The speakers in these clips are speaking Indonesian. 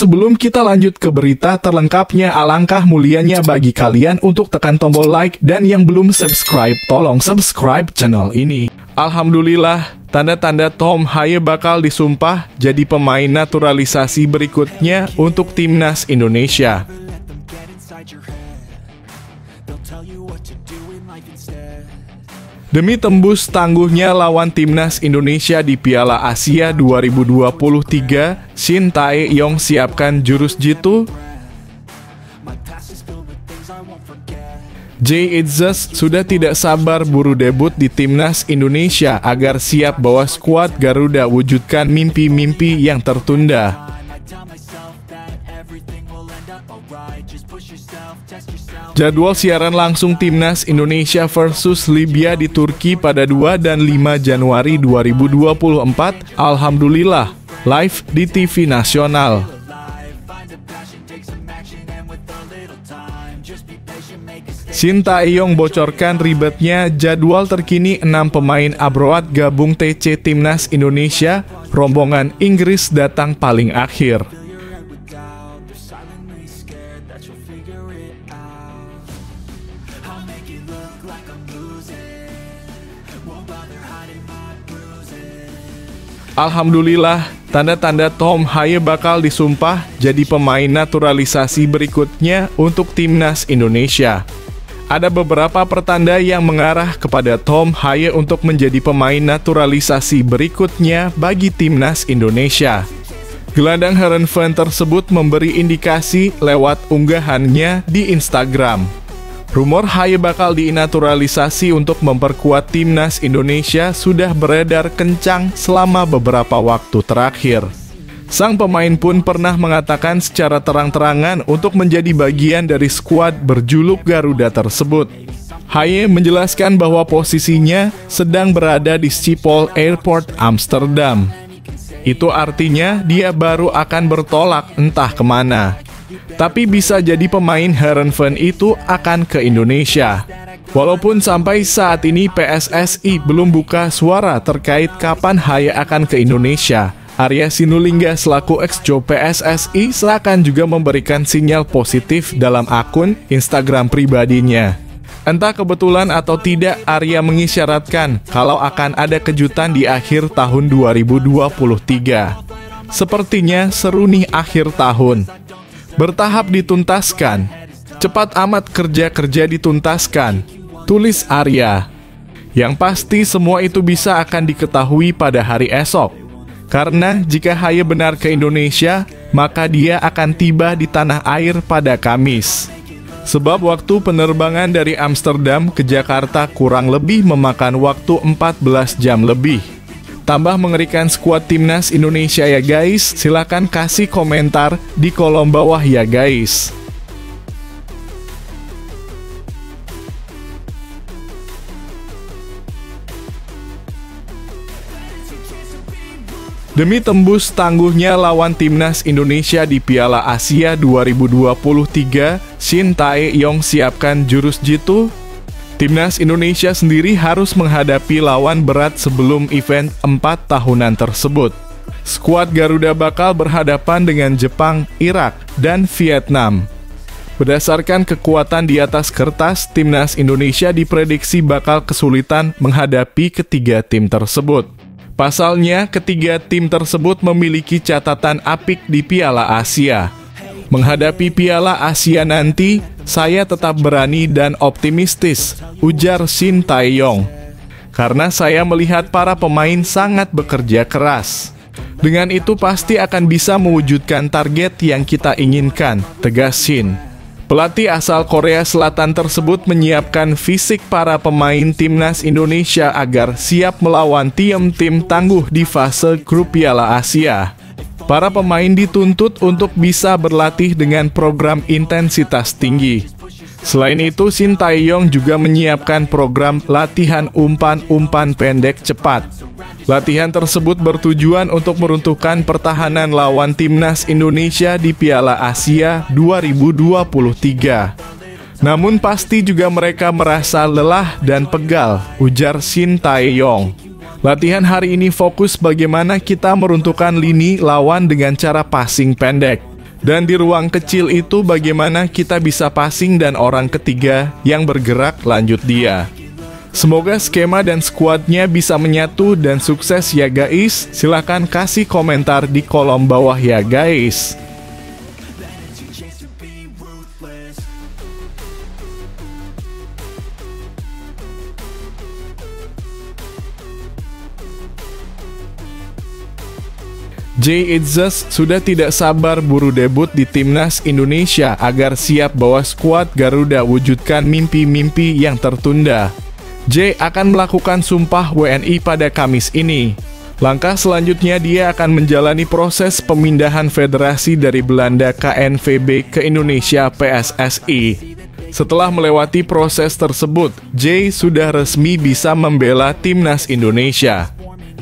sebelum kita lanjut ke berita terlengkapnya, alangkah mulianya bagi kalian untuk tekan tombol like, dan yang belum subscribe, tolong subscribe channel ini. Alhamdulillah, tanda-tanda Tom Haye bakal disumpah jadi pemain naturalisasi berikutnya untuk timnas Indonesia. Demi tembus tangguhnya lawan timnas Indonesia di Piala Asia 2023, Shin Tae-yong siapkan jurus jitu. Jay Itzes sudah tidak sabar buru debut di timnas Indonesia agar siap bawa skuad Garuda wujudkan mimpi-mimpi yang tertunda. Jadwal siaran langsung timnas Indonesia versus Libya di Turki pada 2 dan 5 Januari 2024, alhamdulillah, live di TV nasional. Shin Tae-yong bocorkan ribetnya jadwal terkini 6 pemain abroad gabung TC Timnas Indonesia, rombongan Inggris datang paling akhir. Alhamdulillah, tanda-tanda Tom Haye bakal disumpah jadi pemain naturalisasi berikutnya untuk timnas Indonesia. Ada beberapa pertanda yang mengarah kepada Tom Haye untuk menjadi pemain naturalisasi berikutnya bagi timnas Indonesia. Gelandang Heerenveen tersebut memberi indikasi lewat unggahannya di Instagram. Rumor Haye bakal dinaturalisasi untuk memperkuat timnas Indonesia sudah beredar kencang selama beberapa waktu terakhir. Sang pemain pun pernah mengatakan secara terang-terangan untuk menjadi bagian dari skuad berjuluk Garuda tersebut. Haye menjelaskan bahwa posisinya sedang berada di Schiphol Airport, Amsterdam. Itu artinya dia baru akan bertolak entah kemana. Tapi bisa jadi pemain Heerenveen itu akan ke Indonesia. Walaupun sampai saat ini PSSI belum buka suara terkait kapan Haye akan ke Indonesia, Arya Sinulinga selaku ex-Jo PSSI seakan juga memberikan sinyal positif dalam akun Instagram pribadinya. Entah kebetulan atau tidak, Arya mengisyaratkan kalau akan ada kejutan di akhir tahun 2023. Sepertinya seru nih akhir tahun. Bertahap dituntaskan, cepat amat kerja-kerja dituntaskan, tulis Arya. Yang pasti semua itu bisa akan diketahui pada hari esok. Karena jika Haye benar ke Indonesia, maka dia akan tiba di tanah air pada Kamis. Sebab waktu penerbangan dari Amsterdam ke Jakarta kurang lebih memakan waktu 14 jam lebih. Tambah mengerikan skuad timnas Indonesia ya guys, silakan kasih komentar di kolom bawah ya guys. Demi tembus tangguhnya lawan timnas Indonesia di Piala Asia 2023, Shin Tae-yong siapkan jurus jitu. Timnas Indonesia sendiri harus menghadapi lawan berat sebelum event 4 tahunan tersebut. Skuad Garuda bakal berhadapan dengan Jepang, Irak, dan Vietnam. Berdasarkan kekuatan di atas kertas, timnas Indonesia diprediksi bakal kesulitan menghadapi ketiga tim tersebut. Pasalnya, ketiga tim tersebut memiliki catatan apik di Piala Asia. Menghadapi Piala Asia nanti, saya tetap berani dan optimistis, ujar Shin Tae-yong. Karena saya melihat para pemain sangat bekerja keras. Dengan itu pasti akan bisa mewujudkan target yang kita inginkan, tegas Shin. Pelatih asal Korea Selatan tersebut menyiapkan fisik para pemain timnas Indonesia agar siap melawan tim-tim tangguh di fase grup Piala Asia. Para pemain dituntut untuk bisa berlatih dengan program intensitas tinggi. Selain itu, Shin Tae-yong juga menyiapkan program latihan umpan-umpan pendek cepat. Latihan tersebut bertujuan untuk meruntuhkan pertahanan lawan timnas Indonesia di Piala Asia 2023. Namun pasti juga mereka merasa lelah dan pegal, ujar Shin Tae-yong. Latihan hari ini fokus bagaimana kita meruntuhkan lini lawan dengan cara passing pendek. Dan di ruang kecil itu bagaimana kita bisa passing dan orang ketiga yang bergerak lanjut dia. Semoga skema dan skuadnya bisa menyatu dan sukses ya guys. Silahkan kasih komentar di kolom bawah ya guys. Jay Itzes sudah tidak sabar buru debut di Timnas Indonesia agar siap bawa skuad Garuda wujudkan mimpi-mimpi yang tertunda. Jay akan melakukan sumpah WNI pada Kamis ini. Langkah selanjutnya dia akan menjalani proses pemindahan federasi dari Belanda KNVB ke Indonesia PSSI. Setelah melewati proses tersebut, Jay sudah resmi bisa membela Timnas Indonesia.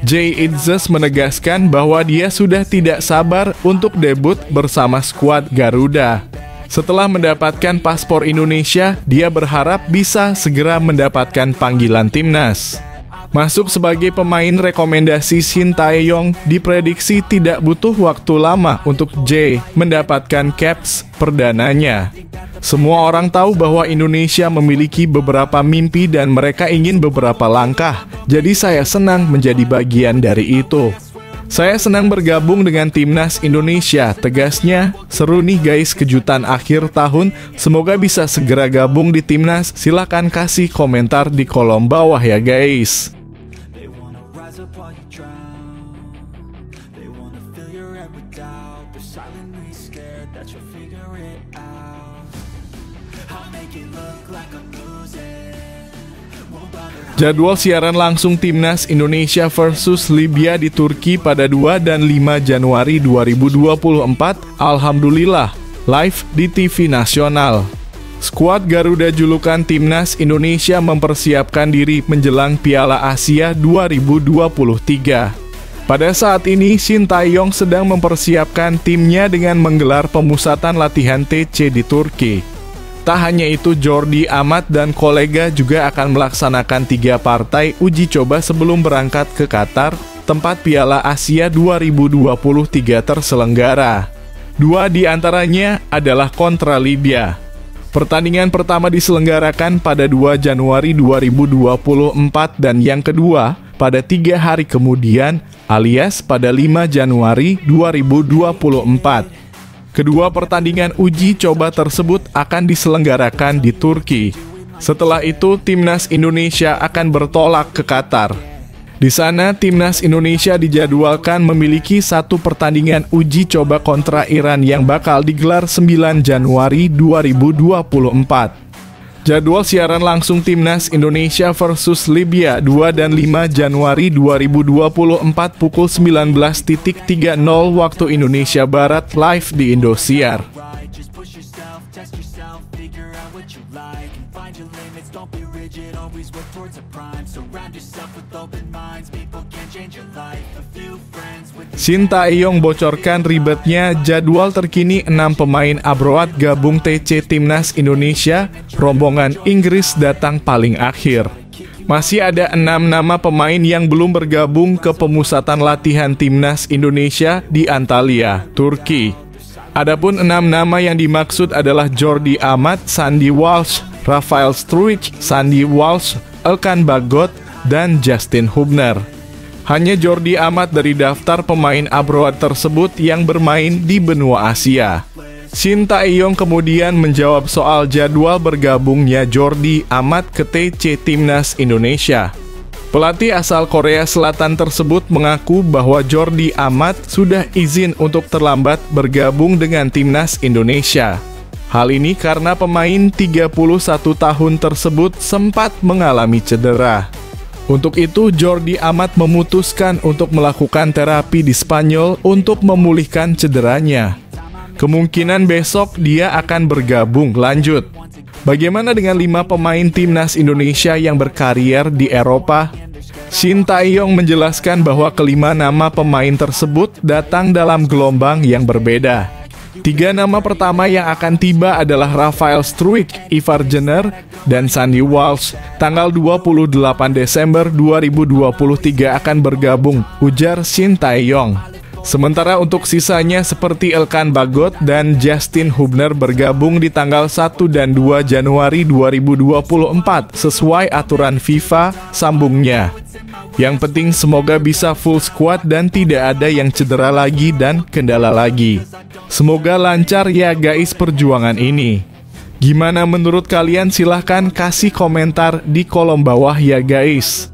Jay Itzes menegaskan bahwa dia sudah tidak sabar untuk debut bersama skuad Garuda. Setelah mendapatkan paspor Indonesia, dia berharap bisa segera mendapatkan panggilan timnas. Masuk sebagai pemain rekomendasi Shin Tae-yong, diprediksi tidak butuh waktu lama untuk Jay mendapatkan caps perdananya. Semua orang tahu bahwa Indonesia memiliki beberapa mimpi dan mereka ingin beberapa langkah, jadi saya senang menjadi bagian dari itu. Saya senang bergabung dengan Timnas Indonesia, tegasnya. Seru nih guys kejutan akhir tahun, semoga bisa segera gabung di Timnas. Silahkan kasih komentar di kolom bawah ya guys. Jadwal siaran langsung Timnas Indonesia versus Libya di Turki pada 2 dan 5 Januari 2024, alhamdulillah, live di TV nasional. Skuad Garuda julukan Timnas Indonesia mempersiapkan diri menjelang Piala Asia 2023. Pada saat ini, Shin Tae-yong sedang mempersiapkan timnya dengan menggelar pemusatan latihan TC di Turki. Tak hanya itu, Jordi Amat dan kolega juga akan melaksanakan 3 partai uji coba sebelum berangkat ke Qatar, tempat Piala Asia 2023 terselenggara. 2 di antaranya adalah kontra Libya. Pertandingan pertama diselenggarakan pada 2 Januari 2024 dan yang kedua pada 3 hari kemudian, alias pada 5 Januari 2024. Kedua pertandingan uji coba tersebut akan diselenggarakan di Turki. Setelah itu, Timnas Indonesia akan bertolak ke Qatar. Di sana, Timnas Indonesia dijadwalkan memiliki 1 pertandingan uji coba kontra Iran yang bakal digelar 9 Januari 2024. Jadwal siaran langsung Timnas Indonesia versus Libya 2 dan 5 Januari 2024 pukul 19.30 waktu Indonesia Barat live di Indosiar. Shin Tae-yong bocorkan ribetnya jadwal terkini 6 pemain abroad gabung TC Timnas Indonesia, rombongan Inggris datang paling akhir. Masih ada 6 nama pemain yang belum bergabung ke pemusatan latihan Timnas Indonesia di Antalya, Turki. Adapun 6 nama yang dimaksud adalah Jordi Amat, Sandy Walsh, Rafael Struijk, Sandy Walsh, Elkan Bagot, dan Justin Hubner. Hanya Jordi Amat dari daftar pemain abroad tersebut yang bermain di benua Asia. Shin Tae-yong kemudian menjawab soal jadwal bergabungnya Jordi Amat ke TC Timnas Indonesia. Pelatih asal Korea Selatan tersebut mengaku bahwa Jordi Amat sudah izin untuk terlambat bergabung dengan Timnas Indonesia. Hal ini karena pemain 31 tahun tersebut sempat mengalami cedera. Untuk itu, Jordi Amat memutuskan untuk melakukan terapi di Spanyol untuk memulihkan cederanya. Kemungkinan besok dia akan bergabung lanjut. Bagaimana dengan 5 pemain Timnas Indonesia yang berkarier di Eropa? Shin Tae-yong menjelaskan bahwa kelima nama pemain tersebut datang dalam gelombang yang berbeda. 3 nama pertama yang akan tiba adalah Rafael Struijk, Ivar Jenner, dan Sandy Walsh. Tanggal 28 Desember 2023 akan bergabung, ujar Shin Tae-yong. Sementara untuk sisanya seperti Elkan Bagot dan Justin Hubner bergabung di tanggal 1 dan 2 Januari 2024 sesuai aturan FIFA, sambungnya. Yang penting semoga bisa full squad dan tidak ada yang cedera lagi dan kendala lagi. Semoga lancar ya guys perjuangan ini. Gimana menurut kalian? Silahkan kasih komentar di kolom bawah ya guys.